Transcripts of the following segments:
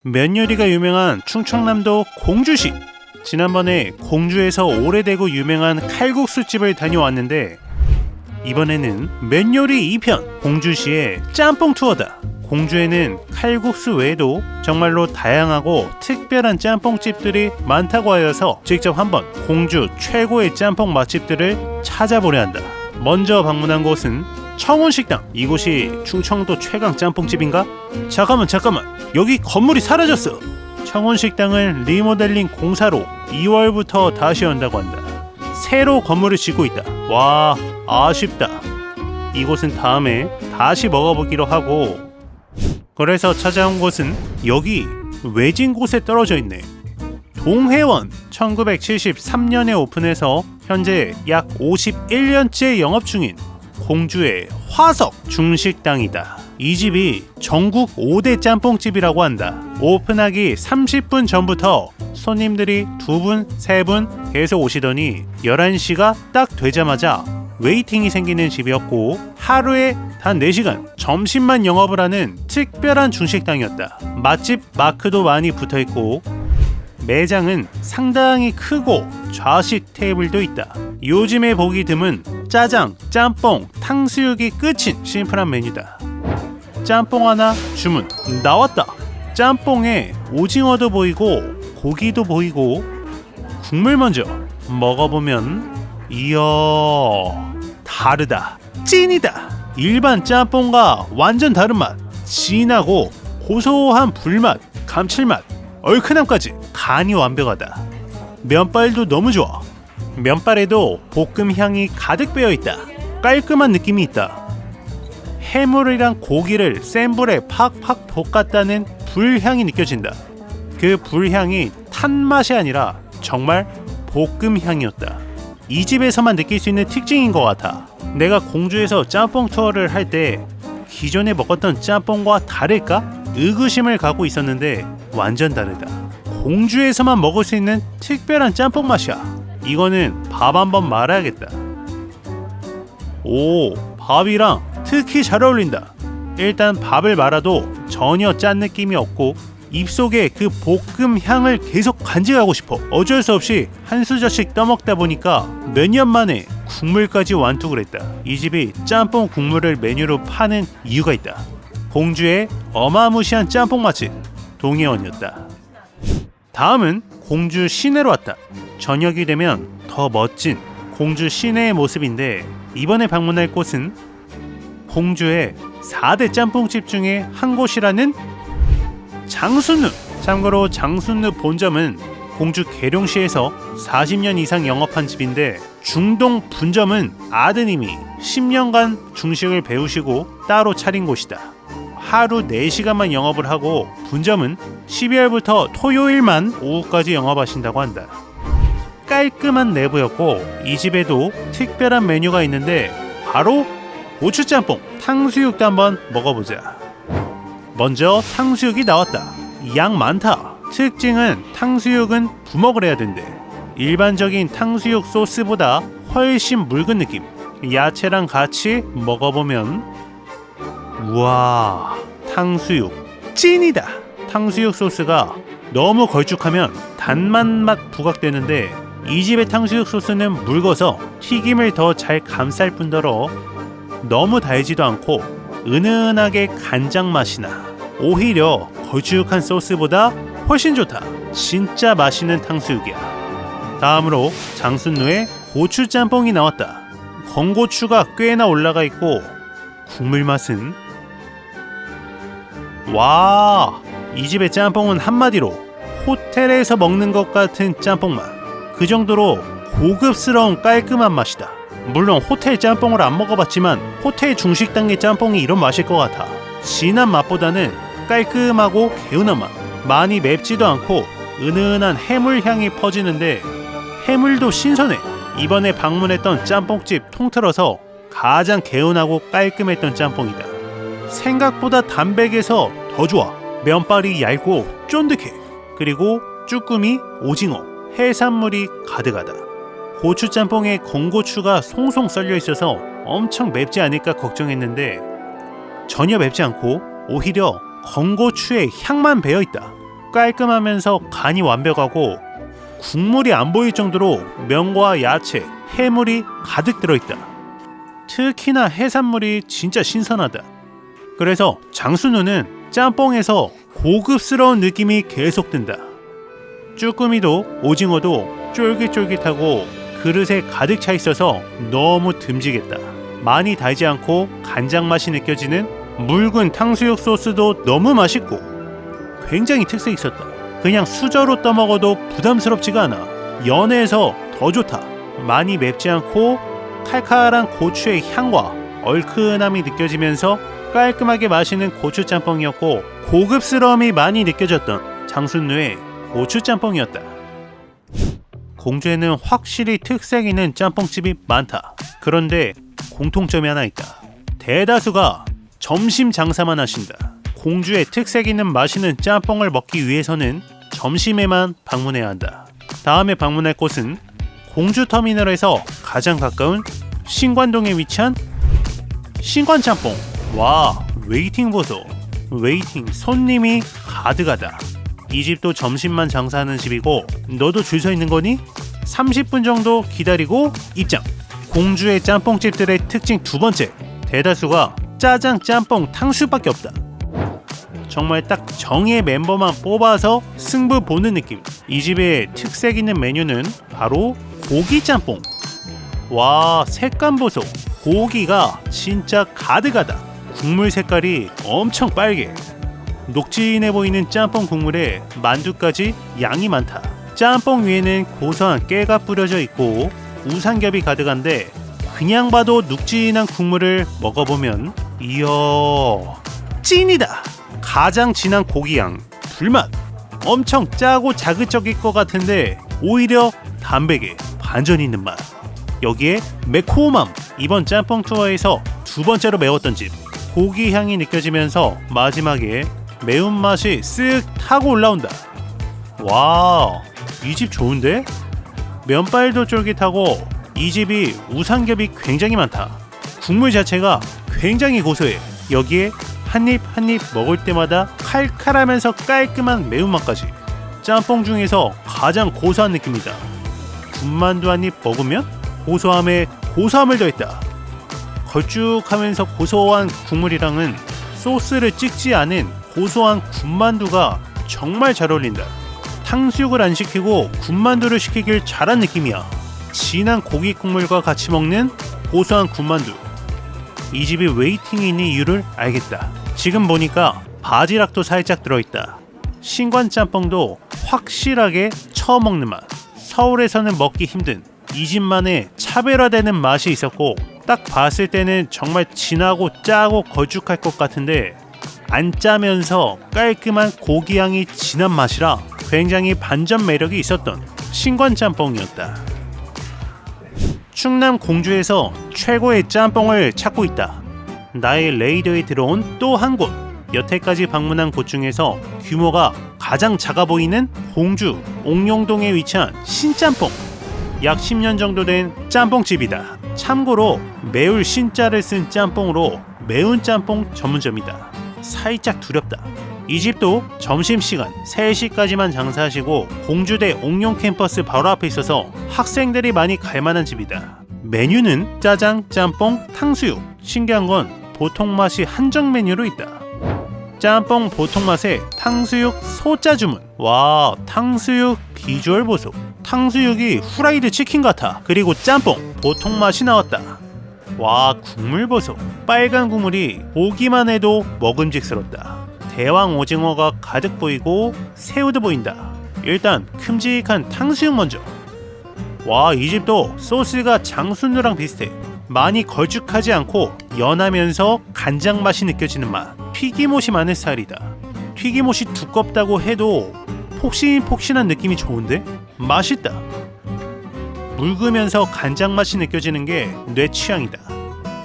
면 요리가 유명한 충청남도 공주시. 지난번에 공주에서 오래되고 유명한 칼국수집을 다녀왔는데 이번에는 면 요리 2편 공주시의 짬뽕 투어다. 공주에는 칼국수 외에도 정말로 다양하고 특별한 짬뽕집들이 많다고 하여서 직접 한번 공주 최고의 짬뽕 맛집들을 찾아보려 한다. 먼저 방문한 곳은 청운식당. 이곳이 충청도 최강 짬뽕집인가? 잠깐만 여기 건물이 사라졌어. 청운식당은 리모델링 공사로 2월부터 다시 연다고 한다. 새로 건물을 짓고 있다. 와, 아쉽다. 이곳은 다음에 다시 먹어보기로 하고, 그래서 찾아온 곳은 여기 외진 곳에 떨어져 있네. 동회원. 1973년에 오픈해서 현재 약 51년째 영업 중인 공주의 화석 중식당이다. 이 집이 전국 5대 짬뽕집이라고 한다. 오픈하기 30분 전부터 손님들이 2분, 3분 계속 오시더니 11시가 딱 되자마자 웨이팅이 생기는 집이었고, 하루에 단 4시간 점심만 영업을 하는 특별한 중식당이었다. 맛집 마크도 많이 붙어있고 매장은 상당히 크고 좌식 테이블도 있다. 요즘에 보기 드문 짜장, 짬뽕, 탕수육이 끝인 심플한 메뉴다. 짬뽕 하나 주문. 나왔다. 짬뽕에 오징어도 보이고 고기도 보이고. 국물 먼저 먹어보면 이야, 다르다. 찐이다. 일반 짬뽕과 완전 다른 맛. 진하고 고소한 불맛, 감칠맛, 얼큰함까지 간이 완벽하다. 면발도 너무 좋아. 면발에도 볶음 향이 가득 배어있다. 깔끔한 느낌이 있다. 해물이랑 고기를 센 불에 팍팍 볶았다는 불향이 느껴진다. 그 불향이 탄 맛이 아니라 정말 볶음 향이었다. 이 집에서만 느낄 수 있는 특징인 것 같아. 내가 공주에서 짬뽕 투어를 할 때 기존에 먹었던 짬뽕과 다를까? 의구심을 갖고 있었는데 완전 다르다. 공주에서만 먹을 수 있는 특별한 짬뽕 맛이야. 이거는 밥 한번 말아야겠다. 오, 밥이랑 특히 잘 어울린다. 일단 밥을 말아도 전혀 짠 느낌이 없고 입속에 그 볶음 향을 계속 간직하고 싶어. 어쩔 수 없이 한 수저씩 떠먹다 보니까 몇 년 만에 국물까지 완투를 했다. 이 집이 짬뽕 국물을 메뉴로 파는 이유가 있다. 공주의 어마무시한 짬뽕 맛집 동해원이었다. 다음은 공주 시내로 왔다. 저녁이 되면 더 멋진 공주 시내의 모습인데, 이번에 방문할 곳은 공주의 4대 짬뽕집 중에 한 곳이라는 장순루. 참고로 장순루 본점은 공주 계룡시에서 40년 이상 영업한 집인데, 중동 분점은 아드님이 10년간 중식을 배우시고 따로 차린 곳이다. 하루 4시간만 영업을 하고 분점은 12월부터 토요일만 오후까지 영업하신다고 한다. 깔끔한 내부였고, 이 집에도 특별한 메뉴가 있는데 바로 고추짬뽕. 탕수육도 한번 먹어보자. 먼저 탕수육이 나왔다. 양 많다. 특징은 탕수육은 부먹을 해야 된대. 일반적인 탕수육 소스보다 훨씬 묽은 느낌. 야채랑 같이 먹어보면 우와, 탕수육 찐이다. 탕수육 소스가 너무 걸쭉하면 단맛 맛 부각되는데, 이 집의 탕수육 소스는 묽어서 튀김을 더 잘 감쌀 뿐더러 너무 달지도 않고 은은하게 간장 맛이 나. 오히려 걸쭉한 소스보다 훨씬 좋다. 진짜 맛있는 탕수육이야. 다음으로 장순루의 고추짬뽕이 나왔다. 건고추가 꽤나 올라가 있고 국물 맛은 와, 이 집의 짬뽕은 한마디로 호텔에서 먹는 것 같은 짬뽕 맛. 그 정도로 고급스러운 깔끔한 맛이다. 물론 호텔 짬뽕을 안 먹어봤지만 호텔 중식당의 짬뽕이 이런 맛일 것 같아. 진한 맛보다는 깔끔하고 개운한 맛. 많이 맵지도 않고 은은한 해물 향이 퍼지는데 해물도 신선해. 이번에 방문했던 짬뽕집 통틀어서 가장 개운하고 깔끔했던 짬뽕이다. 생각보다 담백해서 더 좋아. 면발이 얇고 쫀득해. 그리고 쭈꾸미, 오징어, 해산물이 가득하다. 고추짬뽕에 건고추가 송송 썰려 있어서 엄청 맵지 않을까 걱정했는데 전혀 맵지 않고 오히려 건고추의 향만 배어있다. 깔끔하면서 간이 완벽하고 국물이 안 보일 정도로 면과 야채, 해물이 가득 들어있다. 특히나 해산물이 진짜 신선하다. 그래서 장순우는 짬뽕에서 고급스러운 느낌이 계속 든다. 쭈꾸미도 오징어도 쫄깃쫄깃하고 그릇에 가득 차 있어서 너무 듬직했다. 많이 달지 않고 간장 맛이 느껴지는 묽은 탕수육 소스도 너무 맛있고 굉장히 특색 있었다. 그냥 수저로 떠먹어도 부담스럽지가 않아. 연해서 더 좋다. 많이 맵지 않고 칼칼한 고추의 향과 얼큰함이 느껴지면서 깔끔하게 마시는 고추짬뽕이었고 고급스러움이 많이 느껴졌던 장순우의 고추짬뽕이었다. 공주에는 확실히 특색 있는 짬뽕집이 많다. 그런데 공통점이 하나 있다. 대다수가 점심 장사만 하신다. 공주의 특색 있는 맛있는 짬뽕을 먹기 위해서는 점심에만 방문해야 한다. 다음에 방문할 곳은 공주터미널에서 가장 가까운 신관동에 위치한 신관짬뽕. 와, 웨이팅 보소. 웨이팅, 손님이 가득하다. 이 집도 점심만 장사하는 집이고 너도 줄 서 있는 거니? 30분 정도 기다리고 입장. 공주의 짬뽕집들의 특징 두 번째, 대다수가 짜장, 짬뽕, 탕수육밖에 없다. 정말 딱 정의 멤버만 뽑아서 승부 보는 느낌. 이 집의 특색 있는 메뉴는 바로 고기짬뽕. 와, 색감 보소. 고기가 진짜 가득하다. 국물 색깔이 엄청 빨개. 녹진해 보이는 짬뽕 국물에 만두까지 양이 많다. 짬뽕 위에는 고소한 깨가 뿌려져 있고 우삼겹이 가득한데 그냥 봐도 눅진한 국물을 먹어보면 이야, 찐이다. 가장 진한 고기향, 불맛. 엄청 짜고 자극적일 것 같은데 오히려 담백해, 반전 있는 맛. 여기에 매콤함. 이번 짬뽕 투어에서 두 번째로 매웠던 집. 고기 향이 느껴지면서 마지막에 매운맛이 쓱 타고 올라온다. 와, 이 집 좋은데? 면발도 쫄깃하고 이 집이 우삼겹이 굉장히 많다. 국물 자체가 굉장히 고소해. 여기에 한입 한입 먹을 때마다 칼칼하면서 깔끔한 매운맛까지. 짬뽕 중에서 가장 고소한 느낌이다. 군만두 한입 먹으면 고소함에 고소함을 더했다. 걸쭉하면서 고소한 국물이랑은 소스를 찍지 않은 고소한 군만두가 정말 잘 어울린다. 탕수육을 안 시키고 군만두를 시키길 잘한 느낌이야. 진한 고기 국물과 같이 먹는 고소한 군만두. 이 집이 웨이팅이 있는 이유를 알겠다. 지금 보니까 바지락도 살짝 들어있다. 신관짬뽕도 확실하게 처음 먹는 맛. 서울에서는 먹기 힘든 이 집만의 차별화되는 맛이 있었고 딱 봤을 때는 정말 진하고 짜고 걸쭉할 것 같은데 안 짜면서 깔끔한 고기향이 진한 맛이라 굉장히 반전 매력이 있었던 신관짬뽕이었다. 충남 공주에서 최고의 짬뽕을 찾고 있다. 나의 레이더에 들어온 또 한 곳. 여태까지 방문한 곳 중에서 규모가 가장 작아 보이는 공주 옥룡동에 위치한 신짬뽕. 약 10년 정도 된 짬뽕집이다. 참고로 매울 신자를 쓴 짬뽕으로 매운 짬뽕 전문점이다. 살짝 두렵다. 이 집도 점심시간 3시까지만 장사하시고 공주대 옥룡 캠퍼스 바로 앞에 있어서 학생들이 많이 갈만한 집이다. 메뉴는 짜장, 짬뽕, 탕수육. 신기한 건 보통 맛이 한정 메뉴로 있다. 짬뽕 보통 맛에 탕수육 소짜 주문. 와, 탕수육 비주얼 보소. 탕수육이 후라이드 치킨 같아. 그리고 짬뽕 보통 맛이 나왔다. 와, 국물 보소. 빨간 국물이 보기만 해도 먹음직스럽다. 대왕 오징어가 가득 보이고 새우도 보인다. 일단 큼직한 탕수육 먼저. 와, 이 집도 소스가 장순우랑 비슷해. 많이 걸쭉하지 않고 연하면서 간장 맛이 느껴지는 맛. 튀김옷이 많은 스타일이다. 튀김옷이 두껍다고 해도 폭신폭신한 느낌이 좋은데 맛있다. 묽으면서 간장 맛이 느껴지는 게 내 취향이다.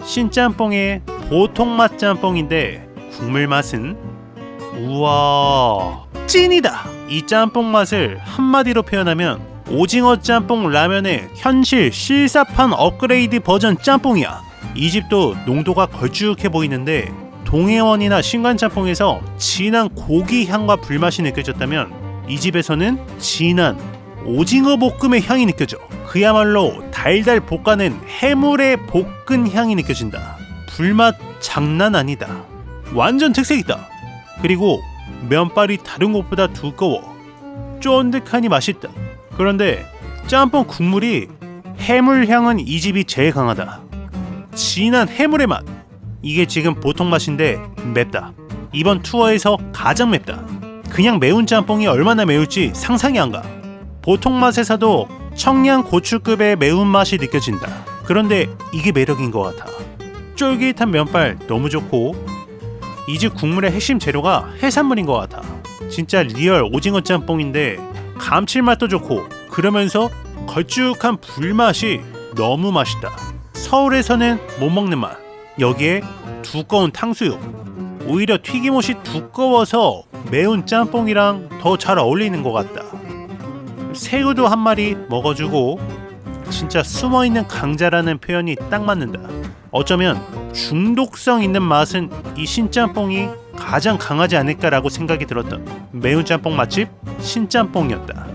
신짬뽕의 보통 맛 짬뽕인데 국물 맛은 우와, 찐이다. 이 짬뽕 맛을 한마디로 표현하면 오징어 짬뽕 라면의 현실 실사판 업그레이드 버전 짬뽕이야. 이 집도 농도가 걸쭉해 보이는데 동해원이나 신관짬뽕에서 진한 고기 향과 불맛이 느껴졌다면 이 집에서는 진한 오징어 볶음의 향이 느껴져. 그야말로 달달 볶아낸 해물의 볶은 향이 느껴진다. 불맛 장난 아니다. 완전 특색이다. 그리고 면발이 다른 곳보다 두꺼워 쫀득하니 맛있다. 그런데 짬뽕 국물이 해물 향은 이 집이 제일 강하다. 진한 해물의 맛. 이게 지금 보통 맛인데 맵다. 이번 투어에서 가장 맵다. 그냥 매운 짬뽕이 얼마나 매울지 상상이 안 가. 보통 맛에서도 청양 고추급의 매운맛이 느껴진다. 그런데 이게 매력인 것 같아. 쫄깃한 면발 너무 좋고 이 집 국물의 핵심 재료가 해산물인 것 같아. 진짜 리얼 오징어 짬뽕인데 감칠맛도 좋고 그러면서 걸쭉한 불맛이 너무 맛있다. 서울에서는 못 먹는 맛. 여기에 두꺼운 탕수육. 오히려 튀김옷이 두꺼워서 매운 짬뽕이랑 더 잘 어울리는 것 같다. 새우도 한 마리 먹어주고 진짜 숨어있는 강자라는 표현이 딱 맞는다. 어쩌면 중독성 있는 맛은 이 신짬뽕이 가장 강하지 않을까라고 생각이 들었던 매운 짬뽕 맛집 신짬뽕이었다.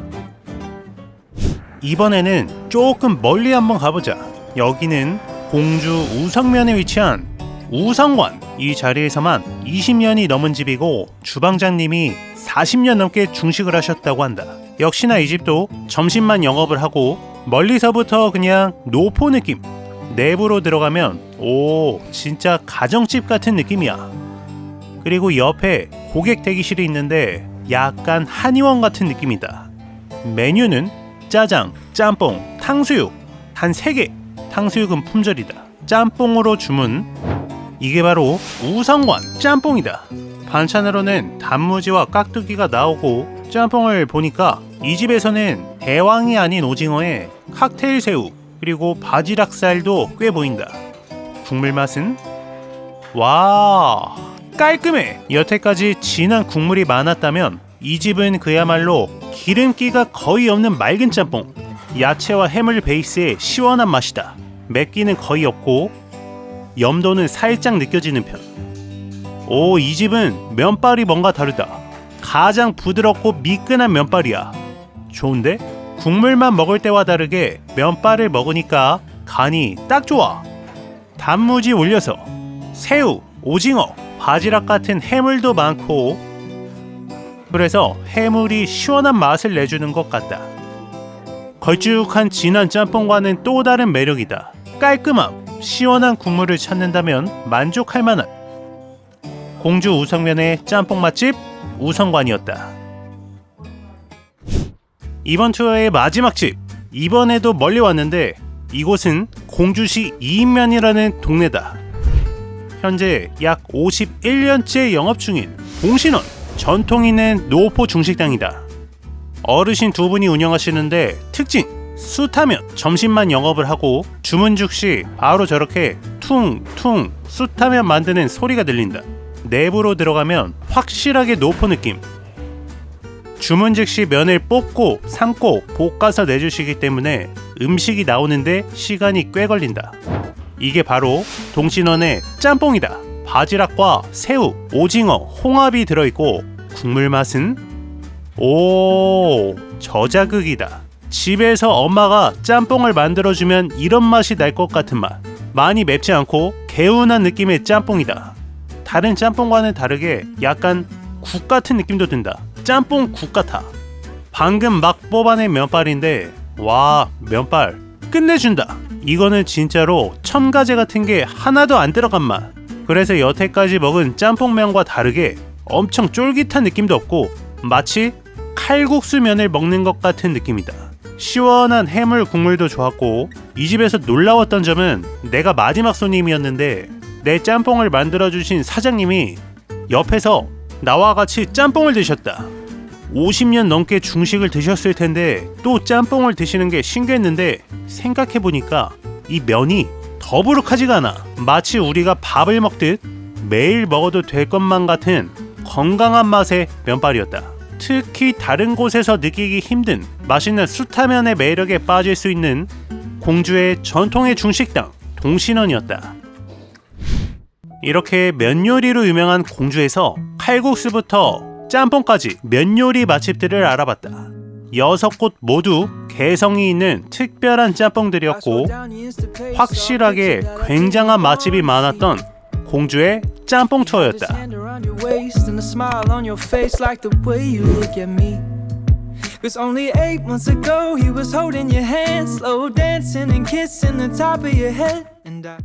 이번에는 조금 멀리 한번 가보자. 여기는 공주 우성면에 위치한 우성관. 이 자리에서만 20년이 넘은 집이고 주방장님이 40년 넘게 중식을 하셨다고 한다. 역시나 이 집도 점심만 영업을 하고 멀리서부터 그냥 노포 느낌. 내부로 들어가면 오 진짜 가정집 같은 느낌이야. 그리고 옆에 고객 대기실이 있는데 약간 한의원 같은 느낌이다. 메뉴는 짜장, 짬뽕, 탕수육 단 3개. 탕수육은 품절이다. 짬뽕으로 주문. 이게 바로 우성관 짬뽕이다. 반찬으로는 단무지와 깍두기가 나오고 짬뽕을 보니까 이 집에서는 대왕이 아닌 오징어에 칵테일 새우 그리고 바지락살도 꽤 보인다. 국물 맛은 와 깔끔해. 여태까지 진한 국물이 많았다면 이 집은 그야말로 기름기가 거의 없는 맑은 짬뽕. 야채와 해물 베이스의 시원한 맛이다. 맵기는 거의 없고 염도는 살짝 느껴지는 편. 오, 이 집은 면발이 뭔가 다르다. 가장 부드럽고 미끈한 면발이야. 좋은데? 국물만 먹을 때와 다르게 면발을 먹으니까 간이 딱 좋아. 단무지 올려서 새우, 오징어, 바지락 같은 해물도 많고 그래서 해물이 시원한 맛을 내주는 것 같다. 걸쭉한 진한 짬뽕과는 또 다른 매력이다. 깔끔함, 시원한 국물을 찾는다면 만족할 만한 공주 우성면의 짬뽕 맛집 우성관이었다. 이번 투어의 마지막 집. 이번에도 멀리 왔는데 이곳은 공주시 이인면이라는 동네다. 현재 약 51년째 영업 중인 봉신원. 전통 있는 노포 중식당이다. 어르신 두 분이 운영하시는데 특징 숯하면 점심만 영업을 하고 주문 즉시 바로 저렇게 퉁퉁 숯하면 만드는 소리가 들린다. 내부로 들어가면 확실하게 노포 느낌. 주문 즉시 면을 뽑고 삶고 볶아서 내주시기 때문에 음식이 나오는데 시간이 꽤 걸린다. 이게 바로 동신원의 짬뽕이다. 바지락과 새우, 오징어, 홍합이 들어있고 국물 맛은 오 저자극이다. 집에서 엄마가 짬뽕을 만들어주면 이런 맛이 날 것 같은 맛. 많이 맵지 않고 개운한 느낌의 짬뽕이다. 다른 짬뽕과는 다르게 약간 국 같은 느낌도 든다. 짬뽕 국 같아. 방금 막 뽑아낸 면발인데 와 면발 끝내준다. 이거는 진짜로 첨가제 같은 게 하나도 안 들어간 맛. 그래서 여태까지 먹은 짬뽕면과 다르게 엄청 쫄깃한 느낌도 없고 마치 칼국수 면을 먹는 것 같은 느낌이다. 시원한 해물 국물도 좋았고 이 집에서 놀라웠던 점은 내가 마지막 손님이었는데 내 짬뽕을 만들어주신 사장님이 옆에서 나와 같이 짬뽕을 드셨다. 50년 넘게 중식을 드셨을 텐데 또 짬뽕을 드시는 게 신기했는데 생각해보니까 이 면이 더부룩하지가 않아. 마치 우리가 밥을 먹듯 매일 먹어도 될 것만 같은 건강한 맛의 면발이었다. 특히 다른 곳에서 느끼기 힘든 맛있는 숯하면의 매력에 빠질 수 있는 공주의 전통의 중식당 동신원이었다. 이렇게 면 요리로 유명한 공주에서 칼국수부터 짬뽕까지 면 요리 맛집들을 알아봤다. 6곳 모두 개성이 있는 특별한 짬뽕들이었고 확실하게 굉장한 맛집이 많았던 공주의 짬뽕 투어였다. Cause only 8 months ago he was holding your hand, slow dancing and kissing the top of your head. And I